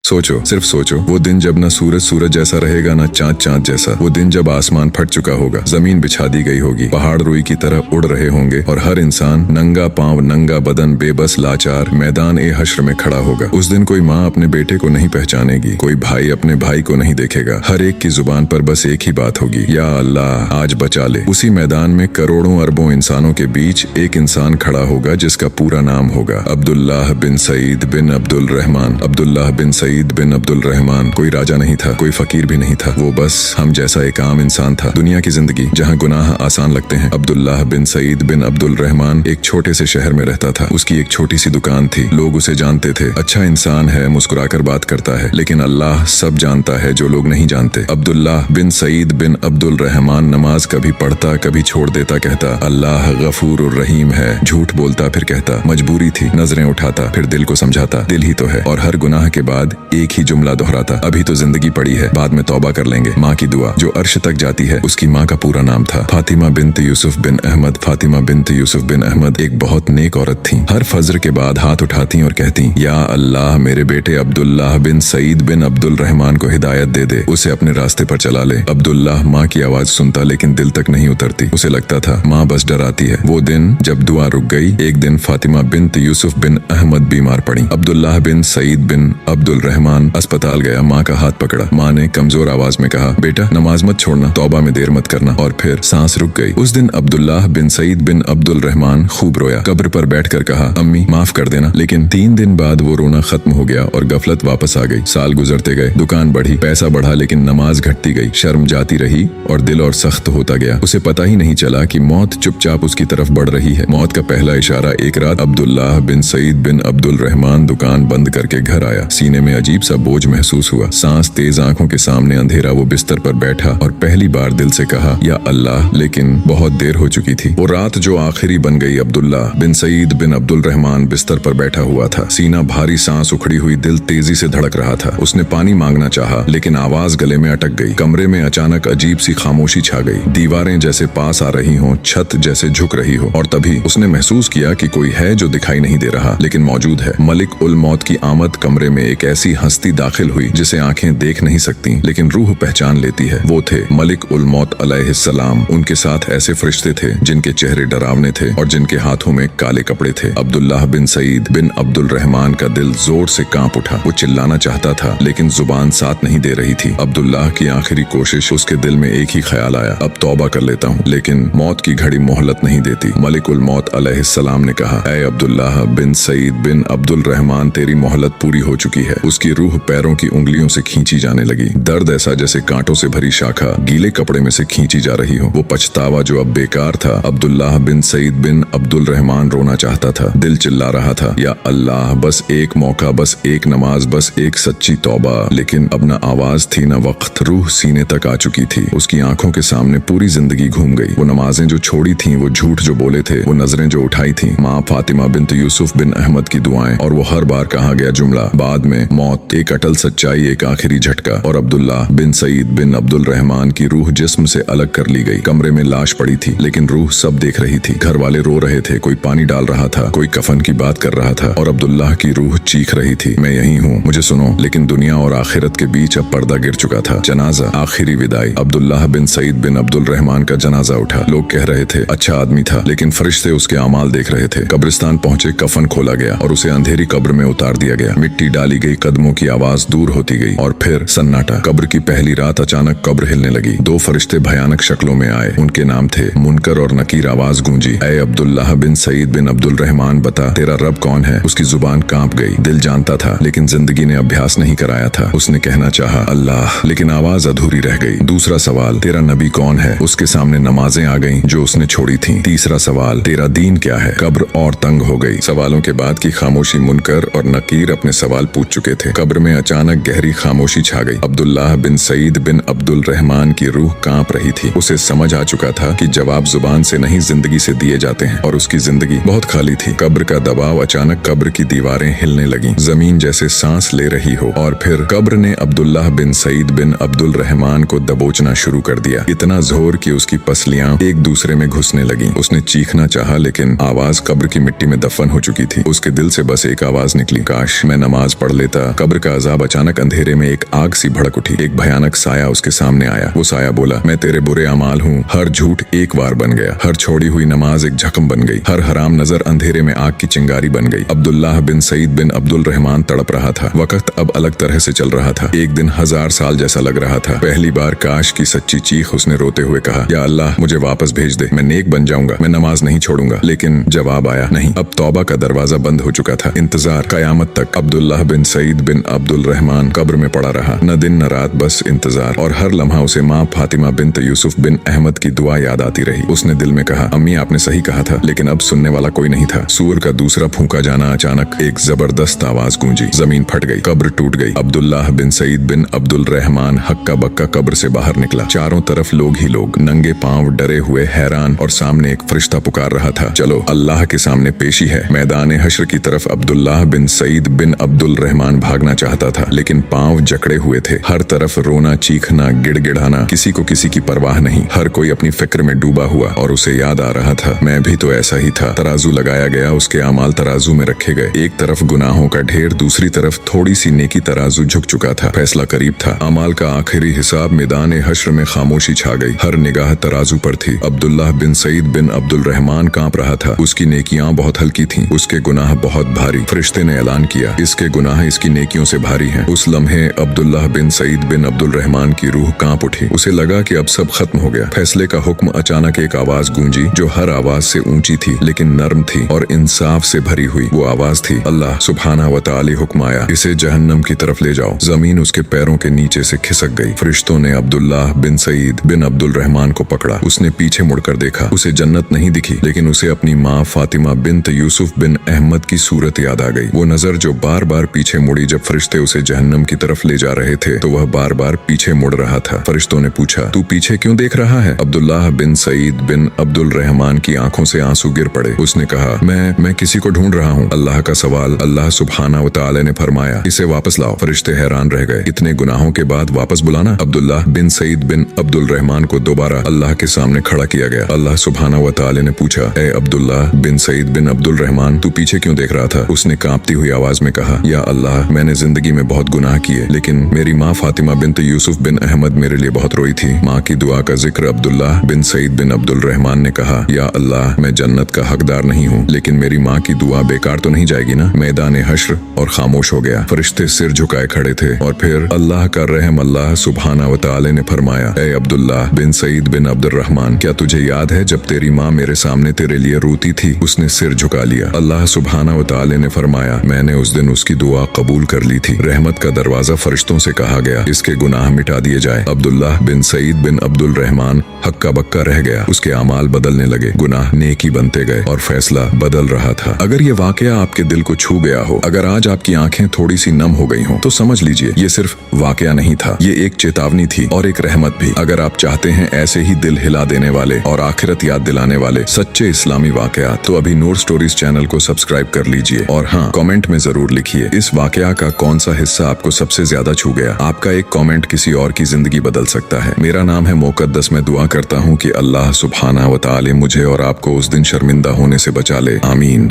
सोचो, सिर्फ सोचो, वो दिन जब न सूरज सूरज जैसा रहेगा, न चांद चांद जैसा। वो दिन जब आसमान फट चुका होगा, जमीन बिछा दी गई होगी, पहाड़ रुई की तरह उड़ रहे होंगे और हर इंसान नंगा पांव, नंगा बदन, बेबस, लाचार मैदान ए हश्र में खड़ा होगा। उस दिन कोई माँ अपने बेटे को नहीं पहचानेगी, कोई भाई अपने भाई को नहीं देखेगा। हर एक की जुबान पर बस एक ही बात होगी, या अल्लाह आज बचा ले। उसी मैदान में करोड़ों अरबों इंसानों के बीच एक इंसान खड़ा होगा जिसका पूरा नाम होगा अब्दुल्लाह बिन सईद बिन अब्दुल रहमान। अब्दुल्लाह बिन सईद बिन अब्दुल रहमान कोई राजा नहीं था, कोई फकीर भी नहीं था, वो बस हम जैसा एक आम इंसान था। दुनिया की जिंदगी जहाँ गुनाह आसान लगते हैं। अब्दुल्लाह बिन सईद बिन अब्दुल रहमान एक छोटे से शहर में रहता था। उसकी एक छोटी सी दुकान थी, लोग उसे जानते थे, अच्छा इंसान है, मुस्कुराकर बात करता है। लेकिन अल्लाह सब जानता है जो लोग नहीं जानते। अब्दुल्लाह बिन सईद बिन अब्दुल रहमान नमाज कभी पढ़ता, कभी छोड़ देता, कहता अल्लाह गफूर और रहीम है, झूठ बोलता फिर कहता मजबूरी थी, नजरें उठाता फिर दिल को समझाता, दिल ही तो है, और हर गुनाह के बाद एक ही जुमला दोहराता, अभी तो जिंदगी पड़ी है, बाद में तौबा कर लेंगे। माँ की दुआ जो अर्श तक जाती है। उसकी माँ का पूरा नाम था फातिमा बिन्त यूसुफ बिन अहमद। फातिमा बिन्त यूसुफ बिन अहमद एक बहुत नेक औरत थी। हर फजर के बाद हाथ उठाती और कहती, या अल्लाह मेरे बेटे अब्दुल्लाह बिन सईद बिन अब्दुल रहमान को हिदायत दे दे, उसे अपने रास्ते पर चला ले। अब्दुल्लाह माँ की आवाज सुनता लेकिन दिल तक नहीं उतरती। उसे लगता था माँ बस डराती है। वो दिन जब दुआ रुक गई, एक दिन फातिमा बिन्त यूसुफ बिन अहमद बीमार पड़ी। अब्दुल्लाह बिन सईद बिन अब्दुल रहमान अस्पताल गया, माँ का हाथ पकड़ा। माँ ने कमजोर आवाज में कहा, बेटा नमाज मत छोड़ना, तौबा में देर मत करना। और फिर सांस रुक गई। उस दिन अब्दुल्लाह बिन सईद बिन अब्दुल रहमान खूब रोया, कब्र पर बैठकर कहा, अम्मी माफ कर देना। लेकिन 3 दिन बाद वो रोना खत्म हो गया और गफलत वापस आ गई। साल गुजरते गए, दुकान बढ़ी, पैसा बढ़ा, लेकिन नमाज घटती गई, शर्म जाती रही और दिल और सख्त होता गया। उसे पता ही नहीं चला कि मौत चुपचाप उसकी तरफ बढ़ रही है। मौत का पहला इशारा एक रात अब्दुल्लाह बिन सईद बिन अब्दुल रहमान दुकान बंद करके घर आया। सीने में अजीब सा बोझ महसूस हुआ, सांस तेज, आंखों के सामने अंधेरा। वो बिस्तर पर बैठा और पहली बार दिल से कहा, या अल्लाह। लेकिन बहुत देर हो चुकी थी। वो रात जो आखिरी बन गई। अब्दुल्लाह बिन सईद बिन अब्दुल रहमान बिस्तर पर बैठा हुआ था, सीना भारी, सांस उखड़ी हुई, दिल तेजी से धड़क रहा था। उसने पानी मांगना चाहा लेकिन आवाज गले में अटक गई। कमरे में अचानक अजीब सी खामोशी छा गई, दीवारें जैसे पास आ रही हों, छत जैसे झुक रही हो। और तभी उसने महसूस किया कि कोई है जो दिखाई नहीं दे रहा लेकिन मौजूद है। मलिक उल मौत की आमद। कमरे में एक ऐसी हस्ती दाखिल हुई जिसे आंखें देख नहीं सकती लेकिन रूह पहचान लेती है। वो थे मलिक उल मौत अलैहिस्सलाम। उनके साथ ऐसे फरिश्ते थे जिनके चेहरे डरावने थे और जिनके हाथों में काले कपड़े थे। अब्दुल्लाह बिन सईद बिन अब्दुल रहमान का दिल जोर से कांप उठा। वो चिल्लाना चाहता था लेकिन जुबान साथ नहीं दे रही थी। अब्दुल्लाह की आखिरी कोशिश, उसके दिल में एक ही ख्याल आया, अब तौबा कर लेता हूँ। लेकिन मौत की घड़ी मोहलत नहीं देती। मलिक उल मौत अलैहिस्सलाम ने कहा, ऐ अब्दुल्लाह बिन सईद बिन अब्दुल रहमान, तेरी मोहलत पूरी हो चुकी है। उसकी रूह पैरों की उंगलियों से खींची जाने लगी। दर्द ऐसा जैसे कांटों से भरी शाखा गीले कपड़े में से खींची जा रही हो। वो पछतावा जो अब बेकार था। अब्दुल्लाह बिन सईद बिन अब्दुल रहमान रोना चाहता था, दिल चिल्ला रहा था, या अल्लाह बस एक मौका, बस एक नमाज, बस एक सच्ची तौबा। लेकिन अब न आवाज थी न वक्त। रूह सीने तक आ चुकी थी। उसकी आंखों के सामने पूरी जिंदगी घूम गई। वो नमाजें जो छोड़ी थी, वो झूठ जो बोले थे, वो नजरें जो उठाई थी, माँ फातिमा बिन्त यूसुफ बिन अहमद की दुआएं, और वो हर बार कहा गया जुमला, बाद में मौत, एक अटल सच्चाई, एक आखिरी झटका। और अब्दुल्लाह बिन सईद बिन अब्दुल रहमान की रूह जिस्म से अलग कर ली गई। कमरे में लाश पड़ी थी लेकिन रूह सब देख रही थी। घर वाले रो रहे थे, कोई पानी डाल रहा था, कोई कफन की बात कर रहा था, और अब्दुल्लाह की रूह चीख रही थी, मैं यही हूँ, मुझे सुनो। लेकिन दुनिया और आखिरत के बीच अब पर्दा गिर चुका था। जनाजा, आखिरी विदाई। अब्दुल्लाह बिन सईद बिन अब्दुल रहमान का जनाजा उठा। लोग कह रहे थे अच्छा आदमी था, लेकिन फरिश्ते उसके अमाल देख रहे थे। कब्रिस्तान पहुंचे, कफन खोला गया और उसे अंधेरी कब्र में उतार दिया गया। मिट्टी डाली गई, कदमों की आवाज दूर होती गई और फिर सन्नाटा। कब्र की पहली रात अचानक कब्र हिलने लगी। 2 फरिश्ते भयानक शक्लों में आए। उनके नाम थे मुनकर और नकीर। आवाज गूंजी, ऐ अब्दुल्लाह बिन सईद बिन अब्दुल रहमान, बता तेरा रब कौन है। उसकी जुबान कांप गई। दिल जानता था लेकिन जिंदगी ने अभ्यास नहीं कराया था। उसने कहना चाहा अल्लाह, लेकिन आवाज अधूरी रह गई। दूसरा सवाल, तेरा नबी कौन है। उसके सामने नमाजें आ गईं जो उसने छोड़ी थी। तीसरा सवाल, तेरा दीन क्या है। कब्र और तंग हो गई। सवालों के बाद की खामोशी। मुनकर और नकीर अपने सवाल पूछ चुके थे। कब्र में अचानक गहरी खामोशी छा गई। अब्दुल्लाह बिन सईद बिन अब्दुल रहमान की रूह कांप रही थी। उसे समझ आ चुका था कि जवाब जुबान से नहीं, जिंदगी से दिए जाते हैं, और उसकी जिंदगी बहुत खाली थी। कब्र का दबाव। अचानक कब्र की दीवारें हिलने लगी, जमीन जैसे सांस ले रही हो। और फिर कब्र ने अब्दुल्लाह बिन सईद बिन अब्दुल रहमान को दबोचना शुरू कर दिया। इतना जोर कि उसकी पसलियां एक दूसरे में घुसने लगी। उसने चीखना चाहा लेकिन आवाज कब्र की मिट्टी में दफन हो चुकी थी। उसके दिल से बस एक आवाज निकली, काश मैं नमाज पढ़ लेता। कब्र कब्र का अजाब अचानक अंधेरे में एक आग सी भड़क उठी। एक भयानक साया उसके सामने आया। वो साया बोला, मैं तेरे बुरे अमाल हूँ। हर झूठ एक वार बन गया, हर छोड़ी हुई नमाज एक जख्म बन गई, हर हराम नजर अंधेरे में आग की चिंगारी बन गई। अब्दुल्लाह बिन सईद बिन अब्दुल रहमान तड़प रहा था। वक्त अब अलग तरह से चल रहा था। एक दिन 1000 साल जैसा लग रहा था। पहली बार काश की सच्ची चीख उसने रोते हुए कहा, या अल्लाह मुझे वापस भेज दे, मैं नेक बन जाऊंगा, मैं नमाज नहीं छोड़ूंगा। लेकिन जवाब आया नहीं। अब तौबा का दरवाजा बंद हो चुका था। इंतजार कयामत तक। अब्दुल्लाह बिन सईद बिन अब्दुल रहमान कब्र में पड़ा रहा। न दिन न रात बस इंतजार। और हर लम्हा उसे माँ फातिमा बिन्त यूसुफ बिन अहमद की दुआ याद आती रही। उसने दिल में कहा, अम्मी आपने सही कहा था। लेकिन अब सुनने वाला कोई नहीं था। सूर का दूसरा फूंका जाना अचानक एक जबरदस्त आवाज गूंजी। जमीन फट गई, कब्र टूट गई। अब्दुल्लाह बिन सईद बिन अब्दुल रहमान हक्का बक्का कब्र से बाहर निकला। चारों तरफ लोग ही लोग, नंगे पांव, डरे हुए, हैरान, और सामने एक फरिश्ता पुकार रहा था, चलो अल्लाह के सामने पेशी है। मैदान हश्र की तरफ अब्दुल्लाह बिन सईद बिन अब्दुल रहमान भागना चाहता था, लेकिन पांव जकड़े हुए थे। हर तरफ रोना, चीखना, गिड़गिड़ाना, किसी को किसी की परवाह नहीं। हर कोई अपनी फिक्र में डूबा हुआ। और उसे याद आ रहा था, मैं भी तो ऐसा ही था। तराजू लगाया गया, उसके अमाल तराजू में रखे गए। एक तरफ गुनाहों का ढेर, दूसरी तरफ थोड़ी सी नेकी। तराजू झुक चुका था, फैसला करीब था। अमाल का आखिरी हिसाब। मैदान हश्र में खामोशी छा गई। हर निगाह तराजू पर थी। अब्दुल्लाह बिन सईद बिन अब्दुल रहमान कांप रहा था। उसकी नेकियां बहुत हल्की थीं, उसके गुनाह बहुत भारी। फरिश्ते ने ऐलान किया, इसके गुनाह इसकी नेकियों से भारी हैं। उस लम्हे अब्दुल्लाह बिन सईद बिन अब्दुल रहमान की रूह कांप उठी। उसे लगा कि अब सब खत्म हो गया। फैसले का हुक्म। अचानक एक आवाज गूंजी, जो हर आवाज से ऊंची थी, लेकिन नर्म थी और इंसाफ से भरी हुई। वो आवाज थी, अल्लाह सुब्हाना व ताली हुक्म आया, इसे जहन्नम की तरफ ले जाओ। जमीन उसके पैरों के नीचे से खिसक गई। फरिश्तों ने अब्दुल्लाह बिन सईद बिन अब्दुल रहमान को पकड़ा। उसने पीछे मुड़कर देखा। उसे जन्नत नहीं दिखी, लेकिन उसे अपनी माँ फातिमा बिन्त यूसुफ बिन अहमद की सूरत याद आ गई। वो नजर जो बार बार पीछे मुड़ी जब फरिश्ते उसे जहन्नम की तरफ ले जा रहे थे, तो वह बार बार पीछे मुड़ रहा था। फरिश्तों ने पूछा, तू पीछे क्यों देख रहा है? अब्दुल्लाह बिन सईद बिन अब्दुल रहमान की आंखों से आंसू गिर पड़े। उसने कहा, मैं किसी को ढूंढ रहा हूँ। अल्लाह का सवाल। अल्लाह सुब्हाना व तआला ने फरमाया, इसे वापस लाओ। फरिश्ते हैरान रह गए। इतने गुनाहों के बाद वापस बुलाना? अब्दुल्लाह बिन सईद बिन अब्दुल रहमान को दोबारा अल्लाह के सामने खड़ा किया गया। अल्लाह सुब्हाना व तआला ने पूछा, ए अब्दुल्लाह बिन सईद बिन अब्दुल रहमान, तू पीछे क्यों देख रहा था? उसने कांपती हुई आवाज में कहा, या अल्लाह, मैंने जिंदगी में बहुत गुनाह किए, लेकिन मेरी माँ फातिमा बिन्त यूसुफ बिन अहमद मेरे लिए बहुत रोई थी। माँ की दुआ का जिक्र। अब्दुल्लाह बिन सईद बिन अब्दुल रहमान ने कहा, या अल्लाह, मैं जन्नत का हकदार नहीं हूँ, लेकिन मेरी माँ की दुआ बेकार तो नहीं जाएगी ना? मैदान हश्र और खामोश हो गया। फरिश्ते सिर झुकाए खड़े थे। और फिर अल्लाह का रहम। अल्लाह सुब्हाना व तआला ने फरमाया, ए अब्दुल्लाह बिन सईद बिन अब्दुल रहमान, क्या तुझे याद है जब तेरी माँ मेरे सामने तेरे लिए रोती थी? उसने सिर झुका लिया। अल्लाह सुब्हाना व तआला ने फरमाया, मैंने उस दिन उसकी दुआ कबूल कर ली थी। रहमत का दरवाजा फरिश्तों से कहा गया, इसके गुनाह मिटा दिए जाए। अब्दुल्लाह बिन सईद बिन अब्दुल रहमान हक्का बक्का रह गया। उसके अमाल बदलने लगे, गुनाह नेकी बनते गए और फैसला बदल रहा था। अगर ये वाकया आपके दिल को छू गया हो, अगर आज आपकी आंखें थोड़ी सी नम हो गई हों, तो समझ लीजिए ये सिर्फ वाकया नहीं था, ये एक चेतावनी थी और एक रहमत भी। अगर आप चाहते हैं ऐसे ही दिल हिला देने वाले और आखिरत याद दिलाने वाले सच्चे इस्लामी वाकयात, तो अभी नूर स्टोरीज चैनल को सब्सक्राइब कर लीजिए। और हाँ, कमेंट में जरूर लिखिए इस वाकया का कौन सा हिस्सा आपको सबसे ज्यादा छू गया। आपका एक कमेंट किसी और की जिंदगी बदल सकता है। मेरा नाम है मुक़द्दस। मैं दुआ करता हूँ कि अल्लाह सुब्हाना व तआला मुझे और आपको उस दिन शर्मिंदा होने से बचा ले। आमीन।